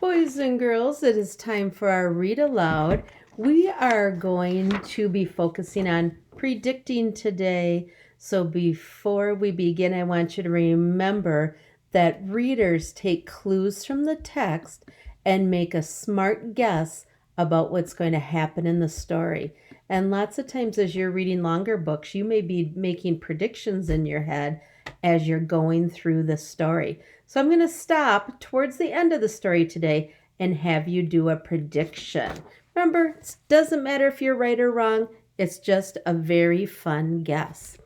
Boys and girls, it is time for our read aloud. We are going to be focusing on predicting today. So before we begin, I want you to remember that readers take clues from the text and make a smart guess about what's going to happen in the story. And lots of times, as you're reading longer books, you may be making predictions in your head as you're going through the story. So I'm going to stop towards the end of the story today and have you do a prediction. Remember, it doesn't matter if you're right or wrong. It's just a very fun guess.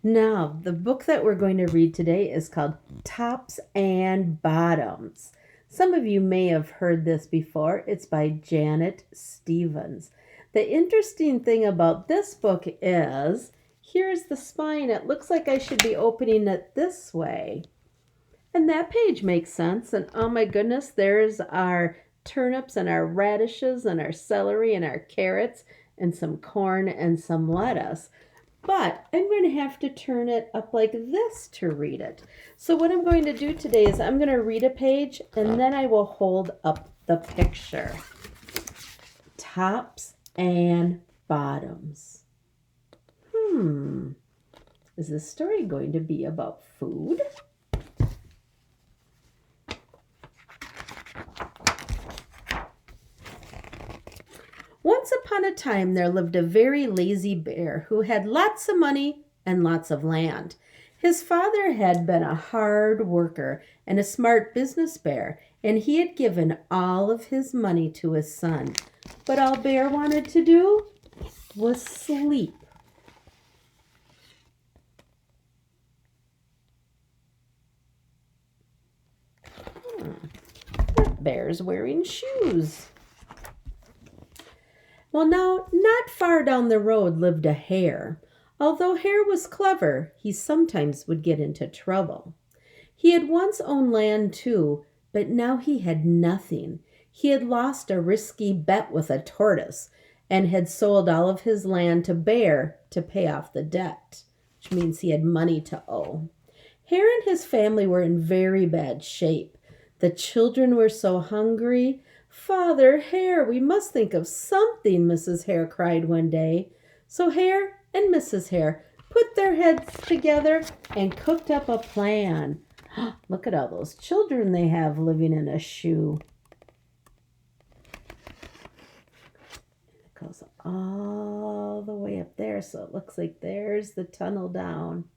Now, the book that we're going to read today is called Tops and Bottoms. Some of you may have heard this before. It's by Janet Stevens. The interesting thing about this book is, here's the spine. It looks like I should be opening it this way. And that page makes sense. And oh my goodness, there's our turnips and our radishes and our celery and our carrots and some corn and some lettuce. But I'm going to have to turn it up like this to read it. So what I'm going to do today is I'm going to read a page and then I will hold up the picture. Tops and bottoms. Is this story going to be about food? Once upon a time, there lived a very lazy bear who had lots of money and lots of land. His father had been a hard worker and a smart business bear, and he had given all of his money to his son. But all Bear wanted to do was sleep. That bear's wearing shoes. Well, now, not far down the road lived a hare. Although Hare was clever, he sometimes would get into trouble. He had once owned land too, but now he had nothing. He had lost a risky bet with a tortoise and had sold all of his land to Bear to pay off the debt, which means he had money to owe. Hare and his family were in very bad shape. The children were so hungry. "Father Hare, we must think of something," Mrs. Hare cried one day. So Hare and Mrs. Hare put their heads together and cooked up a plan. Look at all those children they have living in a shoe. It goes all the way up there, so it looks like there's the tunnel down.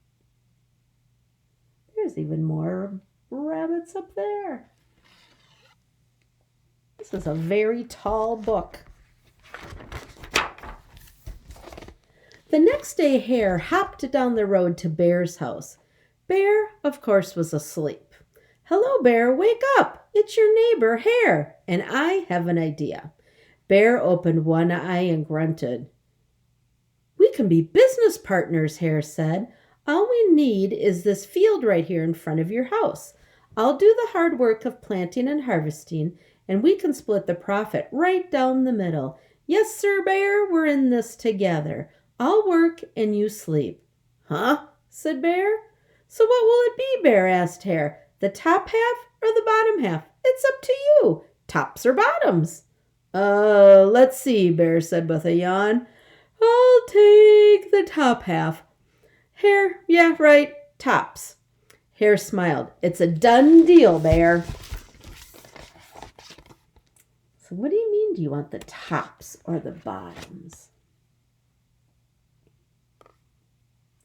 There's even more rabbits up there. This is a very tall book. The next day, Hare hopped down the road to Bear's house. Bear, of course, was asleep. "Hello, Bear, wake up. It's your neighbor, Hare, and I have an idea." Bear opened one eye and grunted. "We can be business partners," Hare said. "All we need is this field right here in front of your house. I'll do the hard work of planting and harvesting, and we can split the profit right down the middle. Yes, Sir Bear, we're in this together. I'll work and you sleep." "Huh?" said Bear. "So what will it be?" Bear asked Hare. "The top half or the bottom half? It's up to you. Tops or bottoms?" Let's see," Bear said with a yawn. "I'll take the top half." Hare, "Yeah, right, tops." Hare smiled. "It's a done deal, Bear." So what do you mean, do you want the tops or the bottoms?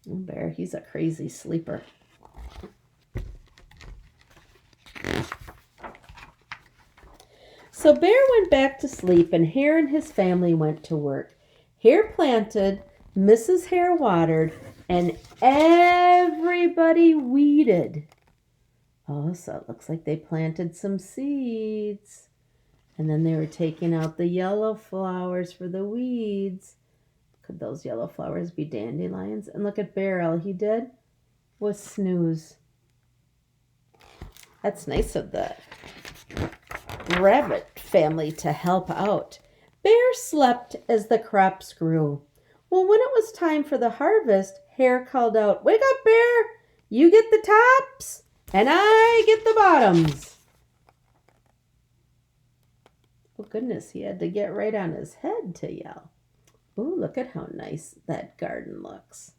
Oh, Bear, he's a crazy sleeper. So Bear went back to sleep, and Hare and his family went to work. Hare planted, Mrs. Hare watered, and everybody weeded. Oh, so it looks like they planted some seeds. And then they were taking out the yellow flowers for the weeds. Could those yellow flowers be dandelions? And look at Bear, all he did was snooze. That's nice of the rabbit family to help out. Bear slept as the crops grew. Well, when it was time for the harvest, Hare called out, "Wake up, Bear! You get the tops, and I get the bottoms." Oh, goodness, he had to get right on his head to yell. Ooh, look at how nice that garden looks.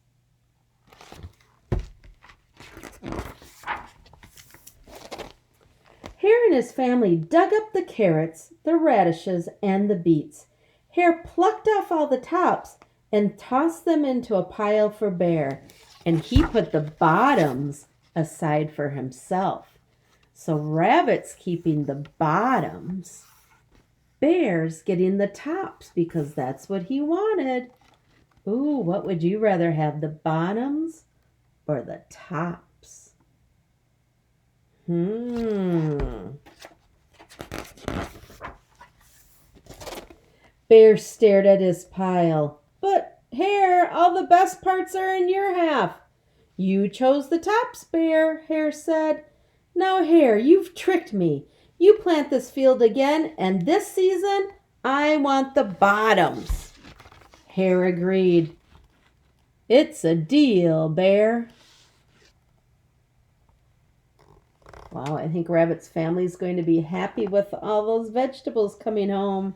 Hare and his family dug up the carrots, the radishes, and the beets. Hare plucked off all the tops and tossed them into a pile for Bear, and he put the bottoms aside for himself. So Rabbit's keeping the bottoms. Bear's getting the tops because that's what he wanted. Ooh, what would you rather have, the bottoms or the tops? Bear stared at his pile. But, Hare, all the best parts are in your half. You chose the tops, Bear, Hare said. Now, Hare, you've tricked me. You plant this field again, and this season, I want the bottoms. Hare agreed. It's a deal, Bear. Wow, I think Rabbit's family is going to be happy with all those vegetables coming home.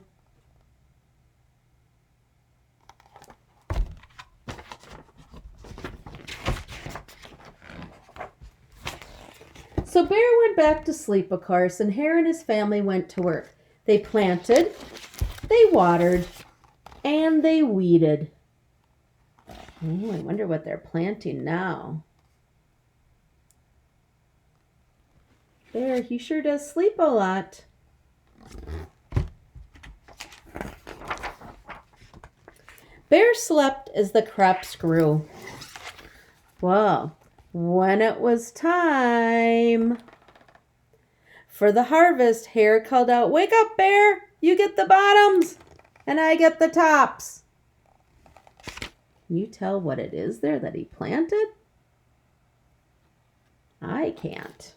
So Bear went back to sleep, of course, and Hare and his family went to work. They planted, they watered, and they weeded. Oh, I wonder what they're planting now. Bear, he sure does sleep a lot. Bear slept as the crops grew. Well, when it was time for the harvest, Hare called out, "Wake up, Bear! You get the bottoms, and I get the tops." Can you tell what it is there that he planted? I can't.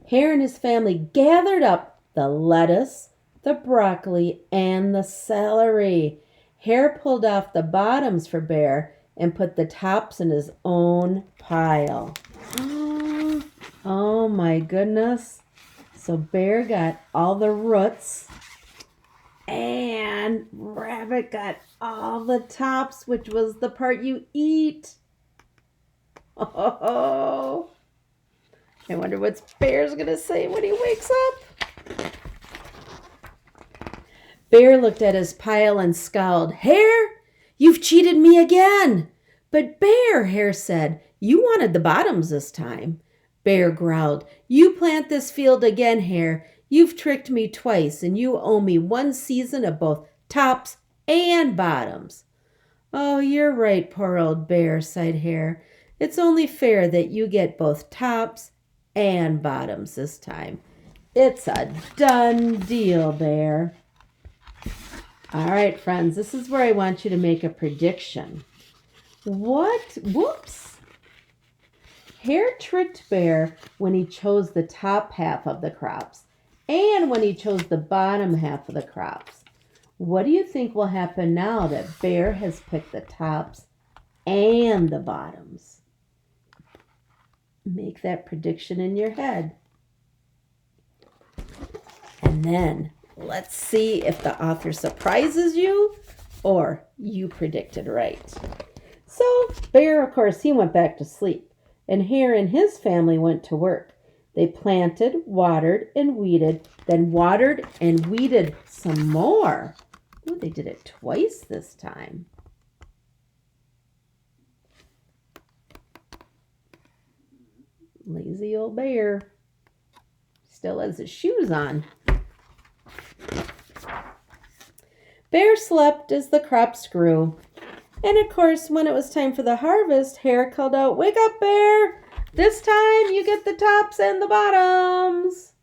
Hare and his family gathered up the lettuce, the broccoli, and the celery. Hare pulled off the bottoms for Bear and put the tops in his own pile. Oh my goodness. So Bear got all the roots and Rabbit got all the tops, which was the part you eat. Oh, I wonder what Bear's going to say when he wakes up. Bear looked at his pile and scowled. "Hare, you've cheated me again." "But Bear," Hare said, "you wanted the bottoms this time." Bear growled, "You plant this field again, Hare. You've tricked me twice, and you owe me one season of both tops and bottoms." "Oh, you're right, poor old Bear," sighed Hare. "It's only fair that you get both tops and bottoms this time. It's a done deal, Bear." All right, friends, this is where I want you to make a prediction. Whoops. Hare tricked Bear when he chose the top half of the crops and when he chose the bottom half of the crops. What do you think will happen now that Bear has picked the tops and the bottoms? Make that prediction in your head. And then let's see if the author surprises you or you predicted right. So Bear, of course, he went back to sleep, and Hare and his family went to work. They planted, watered, and weeded, then watered and weeded some more. Ooh, they did it twice this time. Lazy old Bear. Still has his shoes on. Bear slept as the crops grew. And of course, when it was time for the harvest, Hare called out, "Wake up, Bear! This time you get the tops and the bottoms."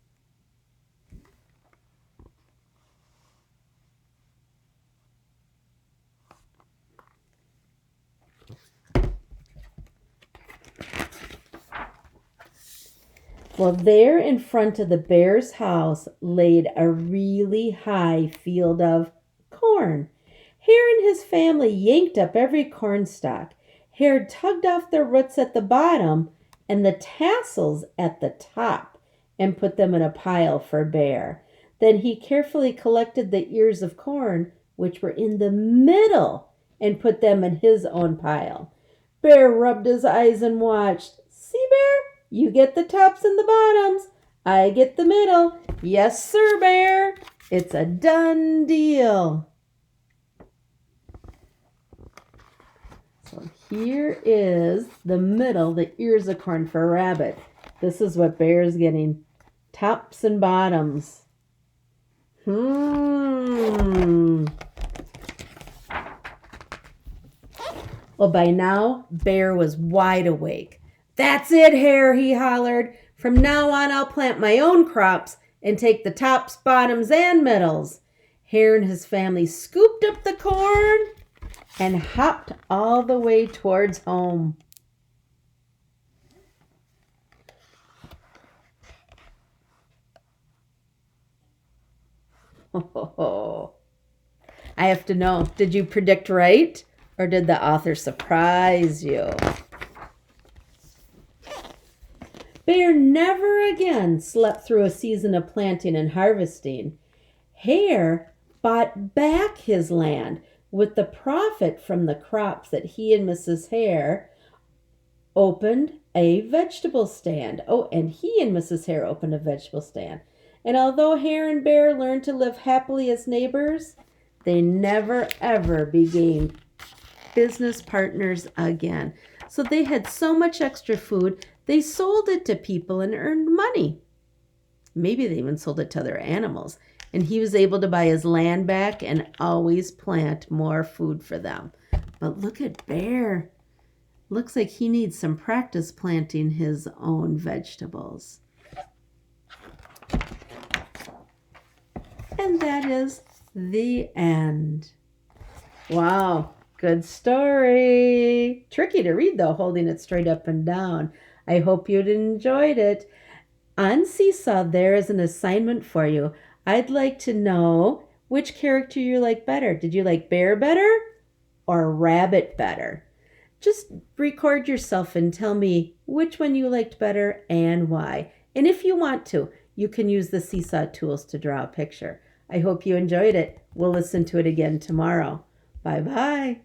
Well, there in front of the Bear's house laid a really high field of corn. Hare and his family yanked up every corn stalk. Hare tugged off the roots at the bottom and the tassels at the top and put them in a pile for Bear. Then he carefully collected the ears of corn, which were in the middle, and put them in his own pile. Bear rubbed his eyes and watched. See, Bear? You get the tops and the bottoms. I get the middle. Yes, sir, Bear. It's a done deal. So here is the middle, the ears of corn for Rabbit. This is what Bear's getting. Tops and bottoms. Well, by now, Bear was wide awake. That's it, Hare, he hollered. From now on, I'll plant my own crops and take the tops, bottoms, and middles. Hare and his family scooped up the corn and hopped all the way towards home. I have to know, did you predict right, or did the author surprise you? Bear never again slept through a season of planting and harvesting. Hare bought back his land with the profit from the crops that he and Mrs. Hare opened a vegetable stand. Oh, and he and Mrs. Hare opened a vegetable stand. And although Hare and Bear learned to live happily as neighbors, they never ever became business partners again. So they had so much extra food, they sold it to people and earned money. Maybe they even sold it to other animals. And he was able to buy his land back and always plant more food for them. But look at Bear. Looks like he needs some practice planting his own vegetables. And that is the end. Wow, good story. Tricky to read though, holding it straight up and down. I hope you enjoyed it. On Seesaw, there is an assignment for you. I'd like to know which character you like better. Did you like Bear better or Rabbit better? Just record yourself and tell me which one you liked better and why. And if you want to, you can use the Seesaw tools to draw a picture. I hope you enjoyed it. We'll listen to it again tomorrow. Bye-bye.